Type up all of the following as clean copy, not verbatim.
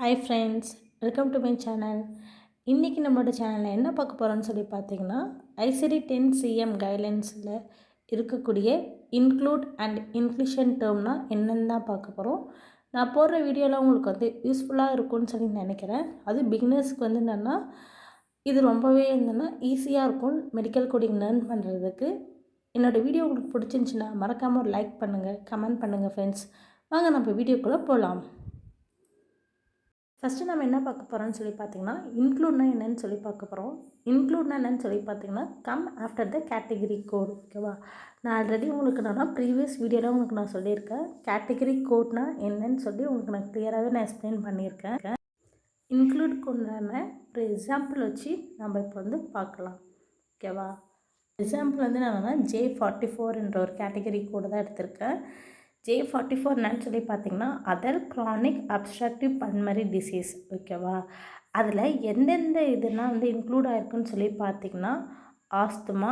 Hi friends, welcome to my channel. இன்றைக்கி நம்மளோட சேனலில் என்ன பார்க்க போகிறோன்னு சொல்லி பார்த்தீங்கன்னா, ICD-10-CM கைட்லைன்ஸில் இருக்கக்கூடிய இன்க்ளூட் அண்ட் இன்க்ளூஷன் டேர்ம்னால் என்னென்னு தான் பார்க்க போகிறோம். நான் போடுற வீடியோவில் உங்களுக்கு வந்து யூஸ்ஃபுல்லாக இருக்கும்னு சொல்லி நினைக்கிறேன். அது பிகினர்ஸ்க்கு வந்து என்னென்னா இது ரொம்பவே என்னென்னா ஈஸியாக இருக்கும் மெடிக்கல் கோடிங் லேர்ன் பண்ணுறதுக்கு. என்னோடய வீடியோ உங்களுக்கு பிடிச்சிருந்துச்சின்னா மறக்காமல் ஒரு லைக் பண்ணுங்கள், கமெண்ட் பண்ணுங்கள் ஃப்ரெண்ட்ஸ். வாங்க நம்ம வீடியோக்குள்ளே போகலாம். ஃபஸ்ட்டு நம்ம என்ன பார்க்க போகிறோம்னு சொல்லி பார்த்தீங்கன்னா, இன்க்ளூட்னா என்னென்னு சொல்லி பார்க்க போகிறோம். இன்க்ளூட்னா என்னென்னு சொல்லி பார்த்தீங்கன்னா, come after the category code. ஓகேவா? நான் ஆல்ரெடி உங்களுக்கு ப்ரீவியஸ் வீடியோவில் உங்களுக்கு நான் சொல்லியிருக்கேன். கேட்டகிரி கோட்னா என்னன்னு சொல்லி உங்களுக்கு நான் கிளியராகவே நான் எக்ஸ்பிளைன் பண்ணியிருக்கேன். இன்க்ளூட் கொண்டான ஒரு எக்ஸாம்பிள் வச்சு நம்ம இப்போ வந்து பார்க்கலாம். ஓகேவா? எக்ஸாம்பிள் வந்து நான் J44 என்ற ஒரு கேட்டகிரி கோடு தான் எடுத்திருக்கேன். J44 என்னன்னு சொல்லி பார்த்தீங்கன்னா, other chronic obstructive pulmonary disease. ஓகேவா? அதில் எந்தெந்த இதெல்லாம் வந்து இன்க்ளூட் ஆகிருக்குன்னு சொல்லி பார்த்தீங்கன்னா, ஆஸ்துமா,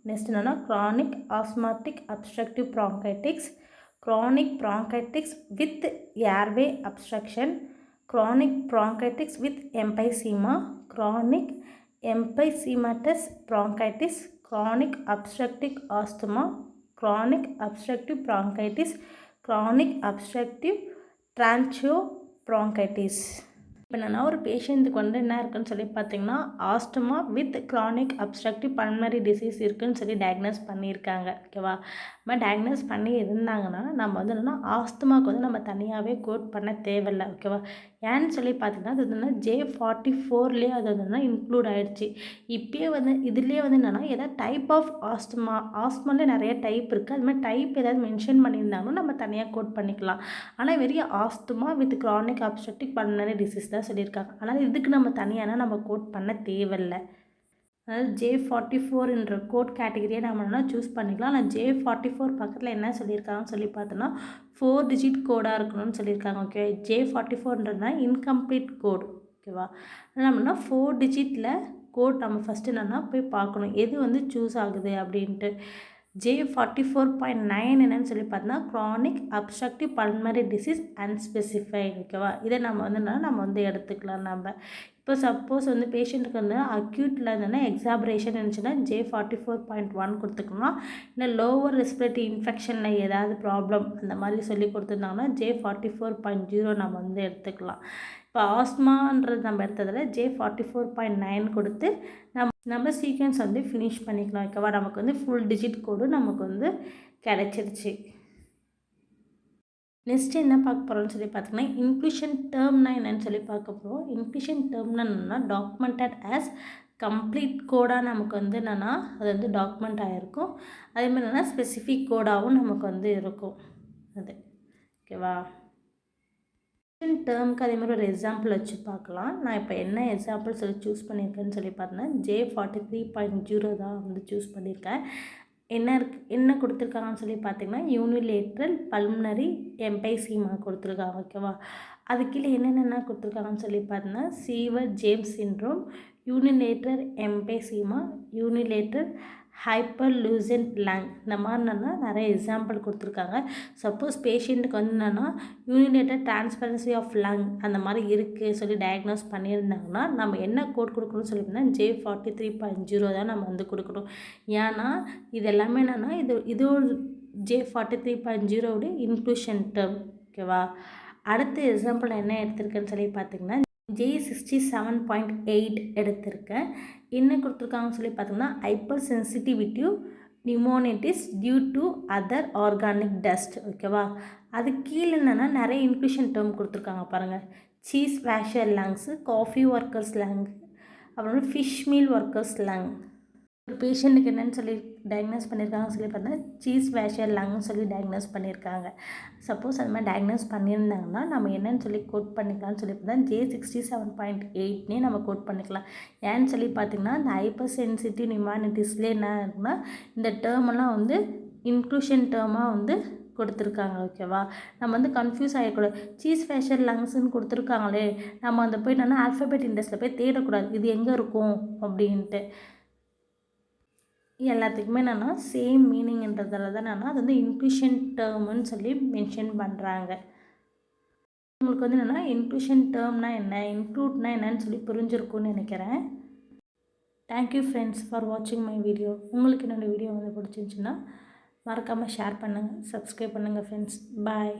நெக்ஸ்ட் என்னென்னா chronic asthmatic obstructive bronchitis, chronic bronchitis with airway obstruction, chronic bronchitis with emphysema, chronic emphysematous bronchitis, chronic obstructive asthma, chronic obstructive bronchitis, chronic obstructive tracheobronchitis. இப்போ நான் ஒரு பேஷண்ட்டுக்கு வந்து என்ன இருக்குன்னு சொல்லி பார்த்தீங்கன்னா, asthma with chronic obstructive pulmonary disease இருக்குதுன்னு சொல்லி டயக்னோஸ் பண்ணியிருக்காங்க. ஓகேவா? நம்ம டயக்னோஸ் பண்ணி இருந்தாங்கன்னா நம்ம வந்து என்னென்னா ஆஸ்துமாவுக்கு வந்து நம்ம தனியாகவே கோட் பண்ண தேவையில்லை. ஓகேவா? ஏன்னு சொல்லி பார்த்தீங்கன்னா, அது வந்து J44லேயே அது வந்து இன்க்ளூட் ஆகிடுச்சு. இப்போயே வந்து இதுலேயே வந்து என்னென்னா ஏதாவது டைப் ஆஃப் ஆஸ்துமாலே நிறைய டைப் இருக்குது. அது மாதிரி டைப் ஏதாவது மென்ஷன் பண்ணியிருந்தாங்கன்னா நம்ம தனியாக கோட் பண்ணிக்கலாம். ஆனால் வெறும் asthma with chronic obstructive pulmonary disease தான் சொல்லியிருக்காங்க. ஆனால் இதுக்கு நம்ம தனியான நம்ம கோட் பண்ண தேவையில்லை. அதாவது J44 என்ற கோட் கேட்டகரியை நம்ம சூஸ் பண்ணிக்கலாம். ஆனால் J44 பக்கத்தில் என்ன சொல்லியிருக்காங்கன்னு சொல்லி பார்த்தோன்னா 4 டிஜிட் கோடாக இருக்கணும்னு சொல்லியிருக்காங்க. ஓகே, J44ன்றதுனா இன்கம்ப்ளீட் கோட். ஓகேவா? நம்மனா 4 டிஜிட்டில் கோட் நம்ம ஃபஸ்ட்டு என்னென்னா போய் பார்க்கணும் எது வந்து சூஸ் ஆகுது அப்படின்ட்டு. J44.9 என்னன்னு சொல்லி பார்த்தோன்னா chronic obstructive pulmonary disease unspecified. ஓகேவா? இதை நம்ம வந்து நம்ம வந்து எடுத்துக்கலாம். நம்ம இப்போ சப்போஸ் வந்து பேஷண்ட்டுக்கு வந்து அக்யூட்டில் இருந்ததுன்னா எக்ஸாபரேஷன் இருந்துச்சுன்னா J44.1 கொடுத்துக்கலாம். இல்லை லோவர் ரெஸ்பிரேட்டரி இன்ஃபெக்ஷனில் ஏதாவது ப்ராப்ளம் அந்த மாதிரி சொல்லி கொடுத்துருந்தாங்கன்னா J44.0 நம்ம வந்து எடுத்துக்கலாம். இப்போ ஆஸ்மான்றது நம்ம எடுத்ததில் J44.9 கொடுத்து நம்ம சீக்வன்ஸ் வந்து ஃபினிஷ் பண்ணிக்கலாம். ஓகேவா? நமக்கு வந்து ஃபுல் டிஜிட் கோடு நமக்கு வந்து கிடச்சிருச்சு. நெக்ஸ்ட்டு என்ன பார்க்க போகிறோம்னு சொல்லி பார்த்தீங்கன்னா, இன்க்ளூஷன் டேர்ம்னா என்னென்னு சொல்லி பார்க்க போகிறோம். இன்க்ளூஷன் டேர்ம்னா என்னென்னா டாக்குமெண்டட் ஆஸ் கம்ப்ளீட் கோடாக நமக்கு வந்து என்னென்னா அது வந்து டாக்குமெண்ட் ஆகிருக்கும். அதேமாதிரி என்னென்னா ஸ்பெசிஃபிக் கோடாகவும் நமக்கு வந்து இருக்கும். அது ஓகேவா? டேர்முக்கு அதே மாதிரி ஒரு எக்ஸாம்பிள் வச்சு பார்க்கலாம். நான் இப்போ என்ன எக்ஸாம்பிள் சொல்லி சூஸ் பண்ணியிருக்கேன்னு சொல்லி பார்த்தேன்னா J43.0 தான் வந்து சூஸ் பண்ணியிருக்கேன். என்ன கொடுத்துருக்காங்கன்னு சொல்லி பார்த்தீங்கன்னா யூனிலேட்ரல் பல்மனரி எம்பைசீமா கொடுத்துருக்காங்க. ஓகேவா? அது கீழே என்னென்ன கொடுத்துருக்காங்கன்னு சொல்லி பார்த்தீங்கன்னா Swyer James syndrome, unilateral emphysema, unilateral hyperlucent lung, இந்த மாதிரி நிறைய எக்ஸாம்பிள் கொடுத்துருக்காங்க. சப்போஸ் பேஷண்ட்டுக்கு வந்து என்னென்னா யூனிலேட்டட் டிரான்ஸ்பரன்சி ஆஃப் லங் அந்த மாதிரி இருக்குது சொல்லி டயக்னோஸ் பண்ணியிருந்தாங்கன்னா நம்ம என்ன கோட் கொடுக்கணும்னு சொல்லியிருந்தா J43.0 தான் நம்ம வந்து கொடுக்கணும். ஏன்னா இது எல்லாமே என்னென்னா இது ஒரு J43.0 இன்க்ளூஷன் டேர்ம். ஓகேவா? அடுத்த எக்ஸாம்பிள் என்ன எடுத்திருக்கேன்னு சொல்லி பார்த்தீங்கன்னா J67.8 எடுத்திருக்கேன். என்ன கொடுத்துருக்காங்கன்னு சொல்லி பார்த்தீங்கன்னா hypersensitivity pneumonitis due to other organic dust. ஓகேவா? அது கீழே என்னென்னா நிறைய இன்க்ளூஷன் டேர்ம் கொடுத்துருக்காங்க பாருங்கள். Cheese washer lungs, coffee workers lung, அப்புறம் ஃபிஷ் மீல் ஒர்க்கர்ஸ் லங். ஒரு பேஷண்ட்டுக்கு என்னென்னு சொல்லி டயக்னோஸ் பண்ணியிருக்காங்கன்னு சொல்லி பார்த்தா சீஸ் வேஷர் லங்னு சொல்லி டயக்னோஸ் பண்ணியிருக்காங்க. சப்போஸ் அது மாதிரி டயக்னோஸ் பண்ணியிருந்தாங்கன்னா நம்ம என்னென்னு சொல்லி கோட் பண்ணிக்கலாம்னு சொல்லி பார்த்தா J67.8 நம்ம கோட் பண்ணிக்கலாம். ஏன்னு சொல்லி பார்த்திங்கன்னா இந்த ஹைப்பர் சென்சிட்டிவ் நியூமானிட்டிஸ்லேயே என்ன இருக்குன்னா இந்த டேர்மெல்லாம் வந்து இன்க்ளூஷன் டேர்மாக வந்து கொடுத்துருக்காங்க. ஓகேவா? நம்ம வந்து கன்ஃபியூஸ் ஆகிடக்கூடாது. சீஸ் வேஷர் லங்ஸ்ன்னு கொடுத்துருக்காங்களே நம்ம அந்த போய் என்னென்னா ஆல்ஃபபெட் இண்டெக்ஸில் போய் தேடக்கூடாது இது எங்கே இருக்கும் அப்படின்ட்டு. எல்லாத்துக்குமே என்னென்னா சேம் மீனிங்ன்றதால தான் என்னென்னா அது வந்து இன்க்ளூஷன் டேர்முன்னு சொல்லி மென்ஷன் பண்ணுறாங்க. உங்களுக்கு வந்து என்னென்னா இன்க்ளூஷன் டேர்ம்னா என்ன, இன்க்ளூட்னா என்னன்னு சொல்லி புரிஞ்சிருக்கும்னு நினைக்கிறேன். தேங்க்யூ ஃப்ரெண்ட்ஸ் ஃபார் வாட்சிங் மை வீடியோ. உங்களுக்கு என்னோடய வீடியோ வந்து பிடிச்சிருந்துச்சின்னா மறக்காமல் ஷேர் பண்ணுங்கள், சப்ஸ்கிரைப் பண்ணுங்கள் ஃப்ரெண்ட்ஸ். பாய்.